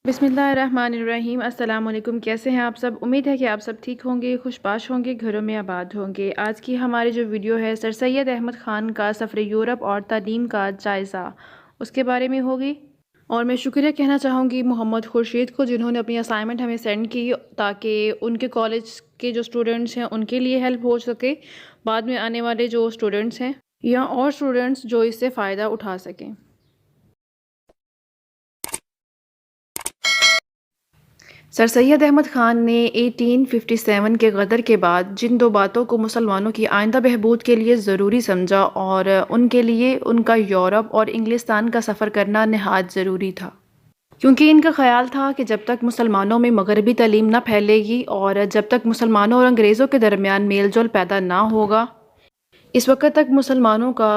بسم اللہ الرحمن الرحیم۔ السلام علیکم، کیسے ہیں آپ سب؟ امید ہے کہ آپ سب ٹھیک ہوں گے، خوش باش ہوں گے، گھروں میں آباد ہوں گے۔ آج کی ہماری جو ویڈیو ہے سر سید احمد خان کا سفر یورپ اور تعلیم کا جائزہ، اس کے بارے میں ہوگی۔ اور میں شکریہ کہنا چاہوں گی محمد خورشید کو، جنہوں نے اپنی اسائنمنٹ ہمیں سینڈ کی تاکہ ان کے کالج کے جو اسٹوڈنٹس ہیں ان کے لیے ہیلپ ہو سکے، بعد میں آنے والے جو اسٹوڈنٹس ہیں یا اور اسٹوڈنٹس جو اس سے فائدہ اٹھا سکیں۔ سر سید احمد خان نے 1857 کے غدر کے بعد جن دو باتوں کو مسلمانوں کی آئندہ بہبود کے لیے ضروری سمجھا، اور ان کے لیے ان کا یورپ اور انگلستان کا سفر کرنا نہایت ضروری تھا، کیونکہ ان کا خیال تھا کہ جب تک مسلمانوں میں مغربی تعلیم نہ پھیلے گی اور جب تک مسلمانوں اور انگریزوں کے درمیان میل جول پیدا نہ ہوگا، اس وقت تک مسلمانوں کا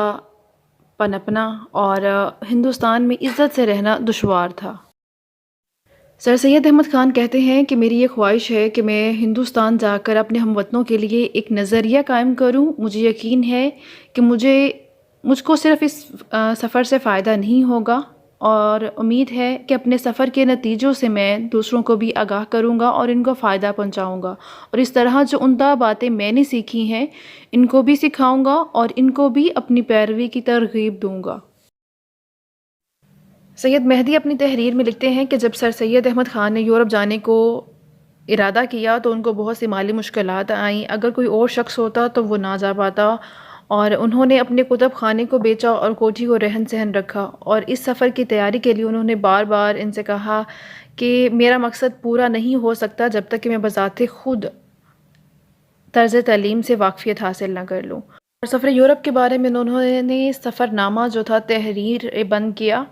پنپنا اور ہندوستان میں عزت سے رہنا دشوار تھا۔ سر سید احمد خان کہتے ہیں کہ میری یہ خواہش ہے کہ میں ہندوستان جا کر اپنے ہم وطنوں کے لیے ایک نظریہ قائم کروں۔ مجھے یقین ہے کہ مجھ کو صرف اس سفر سے فائدہ نہیں ہوگا، اور امید ہے کہ اپنے سفر کے نتیجوں سے میں دوسروں کو بھی آگاہ کروں گا اور ان کو فائدہ پہنچاؤں گا، اور اس طرح جو عمدہ باتیں میں نے سیکھی ہیں ان کو بھی سکھاؤں گا اور ان کو بھی اپنی پیروی کی ترغیب دوں گا۔ سید مہدی اپنی تحریر میں لکھتے ہیں کہ جب سر سید احمد خان نے یورپ جانے کو ارادہ کیا تو ان کو بہت سی مالی مشکلات آئیں۔ اگر کوئی اور شخص ہوتا تو وہ نہ جا پاتا، اور انہوں نے اپنے کتب خانے کو بیچا اور کوٹھی کو رہن سہن رکھا، اور اس سفر کی تیاری کے لیے انہوں نے بار بار ان سے کہا کہ میرا مقصد پورا نہیں ہو سکتا جب تک کہ میں بذات خود طرز تعلیم سے واقفیت حاصل نہ کر لوں۔ اور سفر یورپ کے بارے میں انہوں نے سفر نامہ جو تھا تحریر بند کیا،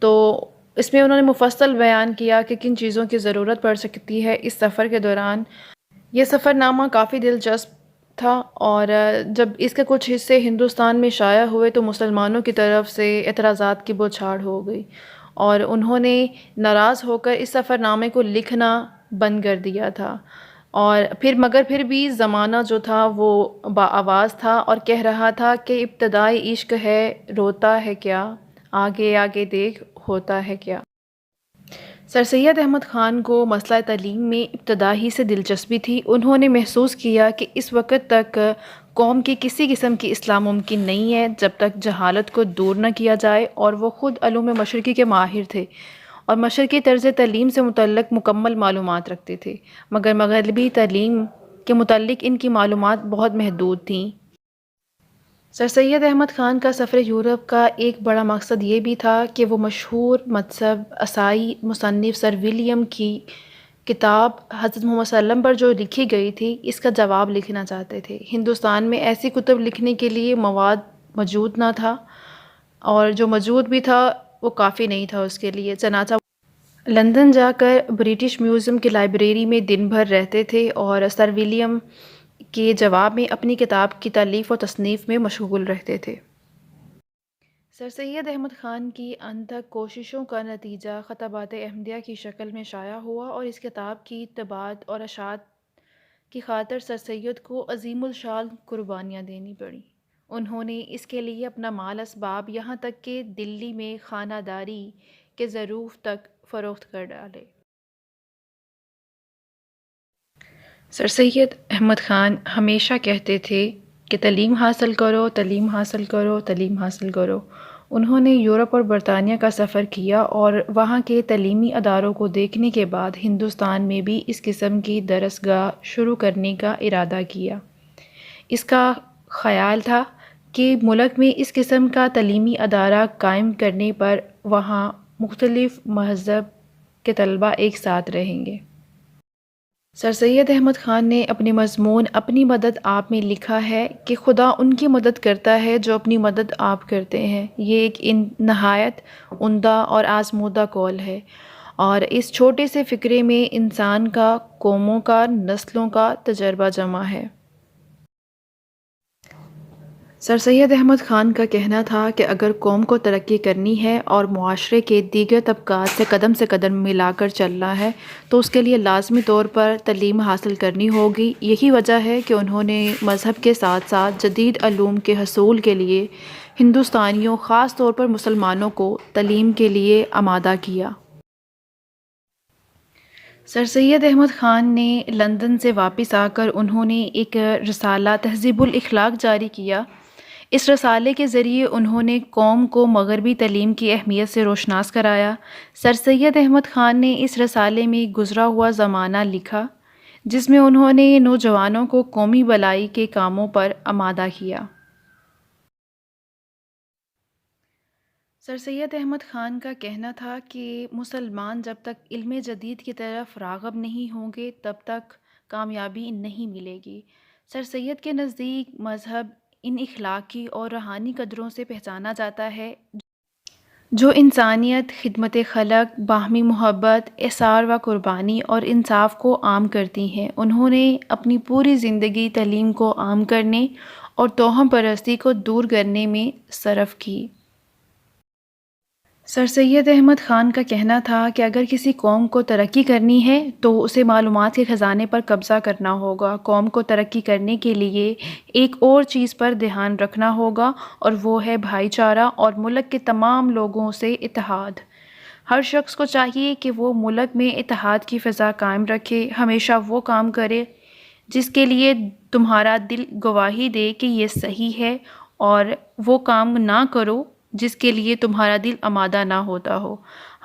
تو اس میں انہوں نے مفصل بیان کیا کہ کن چیزوں کی ضرورت پڑ سکتی ہے اس سفر کے دوران۔ یہ سفر نامہ کافی دلچسپ تھا، اور جب اس کے کچھ حصے ہندوستان میں شائع ہوئے تو مسلمانوں کی طرف سے اعتراضات کی بوچھاڑ ہو گئی، اور انہوں نے ناراض ہو کر اس سفر نامے کو لکھنا بند کر دیا تھا۔ اور مگر پھر بھی زمانہ جو تھا وہ باآواز تھا اور کہہ رہا تھا کہ ابتدائی عشق ہے روتا ہے کیا، آگے آگے دیکھ ہوتا ہے کیا۔ سر سید احمد خان کو مسئلہ تعلیم میں ابتدا ہی سے دلچسپی تھی۔ انہوں نے محسوس کیا کہ اس وقت تک قوم کی کسی قسم کی اصلاح ممکن نہیں ہے جب تک جہالت کو دور نہ کیا جائے، اور وہ خود علوم مشرقی کے ماہر تھے اور مشرقی طرز تعلیم سے متعلق مکمل معلومات رکھتے تھے، مگر مغربی تعلیم کے متعلق ان کی معلومات بہت محدود تھیں۔ سر سید احمد خان کا سفر یورپ کا ایک بڑا مقصد یہ بھی تھا کہ وہ مشہور مذہب عیسائی مصنف سر ولیم کی کتاب حضرت محمد صلی اللہ علیہ وسلم پر جو لکھی گئی تھی اس کا جواب لکھنا چاہتے تھے۔ ہندوستان میں ایسی کتب لکھنے کے لیے مواد موجود نہ تھا، اور جو موجود بھی تھا وہ کافی نہیں تھا اس کے لیے، چنانچہ لندن جا کر برٹش میوزیم کی لائبریری میں دن بھر رہتے تھے اور سر ولیم کے جواب میں اپنی کتاب کی تالیف و تصنیف میں مشغول رہتے تھے۔ سر سید احمد خان کی انتھک کوششوں کا نتیجہ خطابات احمدیہ کی شکل میں شائع ہوا، اور اس کتاب کی طباعت اور اشاعت کی خاطر سر سید کو عظیم الشان قربانیاں دینی پڑیں۔ انہوں نے اس کے لیے اپنا مال اسباب یہاں تک کہ دلی میں خانہ داری کے ظروف تک فروخت کر ڈالے۔ سر سید احمد خان ہمیشہ کہتے تھے کہ تعلیم حاصل کرو، تعلیم حاصل کرو، تعلیم حاصل کرو۔ انہوں نے یورپ اور برطانیہ کا سفر کیا اور وہاں کے تعلیمی اداروں کو دیکھنے کے بعد ہندوستان میں بھی اس قسم کی درسگاہ شروع کرنے کا ارادہ کیا۔ اس کا خیال تھا کہ ملک میں اس قسم کا تعلیمی ادارہ قائم کرنے پر وہاں مختلف مذہب کے طلباء ایک ساتھ رہیں گے۔ سر سید احمد خان نے اپنے مضمون اپنی مدد آپ میں لکھا ہے کہ خدا ان کی مدد کرتا ہے جو اپنی مدد آپ کرتے ہیں۔ یہ ایک نہایت عمدہ اور آزمودہ قول ہے، اور اس چھوٹے سے فقرے میں انسان کا، قوموں کا، نسلوں کا تجربہ جمع ہے۔ سر سید احمد خان کا کہنا تھا کہ اگر قوم کو ترقی کرنی ہے اور معاشرے کے دیگر طبقات سے قدم ملا کر چلنا ہے تو اس کے لیے لازمی طور پر تعلیم حاصل کرنی ہوگی۔ یہی وجہ ہے کہ انہوں نے مذہب کے ساتھ ساتھ جدید علوم کے حصول کے لیے ہندوستانیوں، خاص طور پر مسلمانوں کو تعلیم کے لیے آمادہ کیا۔ سر سید احمد خان نے لندن سے واپس آ کر انہوں نے ایک رسالہ تہذیب الاخلاق جاری کیا۔ اس رسالے کے ذریعے انہوں نے قوم کو مغربی تعلیم کی اہمیت سے روشناس کرایا۔ سر سید احمد خان نے اس رسالے میں گزرا ہوا زمانہ لکھا، جس میں انہوں نے نوجوانوں کو قومی بھلائی کے کاموں پر آمادہ کیا۔ سر سید احمد خان کا کہنا تھا کہ مسلمان جب تک علم جدید کی طرف راغب نہیں ہوں گے تب تک کامیابی نہیں ملے گی۔ سر سید کے نزدیک مذہب ان اخلاقی اور روحانی قدروں سے پہچانا جاتا ہے جو انسانیت، خدمت خلق، باہمی محبت، احسان و قربانی اور انصاف کو عام کرتی ہیں۔ انہوں نے اپنی پوری زندگی تعلیم کو عام کرنے اور توہم پرستی کو دور کرنے میں صرف کی۔ سر سید احمد خان کا کہنا تھا کہ اگر کسی قوم کو ترقی کرنی ہے تو اسے معلومات کے خزانے پر قبضہ کرنا ہوگا۔ قوم کو ترقی کرنے کے لیے ایک اور چیز پر دھیان رکھنا ہوگا اور وہ ہے بھائی چارہ اور ملک کے تمام لوگوں سے اتحاد۔ ہر شخص کو چاہیے کہ وہ ملک میں اتحاد کی فضا قائم رکھے، ہمیشہ وہ کام کرے جس کے لیے تمہارا دل گواہی دے کہ یہ صحیح ہے، اور وہ کام نہ کرو جس کے لیے تمہارا دل آمادہ نہ ہوتا ہو۔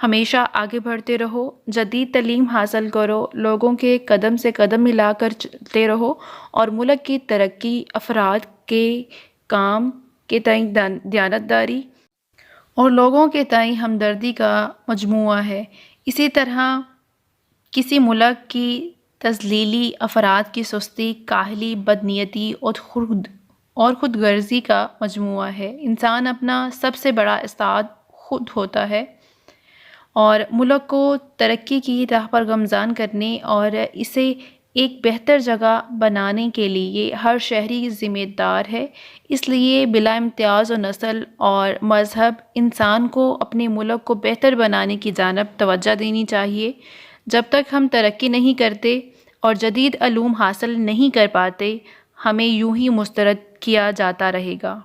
ہمیشہ آگے بڑھتے رہو، جدید تعلیم حاصل کرو، لوگوں کے قدم سے قدم ملا کر چلتے رہو اور ملک کی ترقی افراد کے کام کے تئیں دیانتداری اور لوگوں کے تئیں ہمدردی کا مجموعہ ہے۔ اسی طرح کسی ملک کی تذلیلی افراد کی سستی، کاہلی، بدنیتی اور خود غرضی کا مجموعہ ہے۔ انسان اپنا سب سے بڑا استاد خود ہوتا ہے اور ملک کو ترقی کی راہ پر گامزن کرنے اور اسے ایک بہتر جگہ بنانے کے لیے ہر شہری ذمہ دار ہے۔ اس لیے بلا امتیاز و نسل اور مذہب انسان کو اپنے ملک کو بہتر بنانے کی جانب توجہ دینی چاہیے۔ جب تک ہم ترقی نہیں کرتے اور جدید علوم حاصل نہیں کر پاتے، ہمیں یوں ہی مسترد کیا جاتا رہے گا۔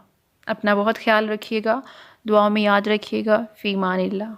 اپنا بہت خیال رکھیے گا، دعاؤں میں یاد رکھیے گا۔ فی امان اللہ۔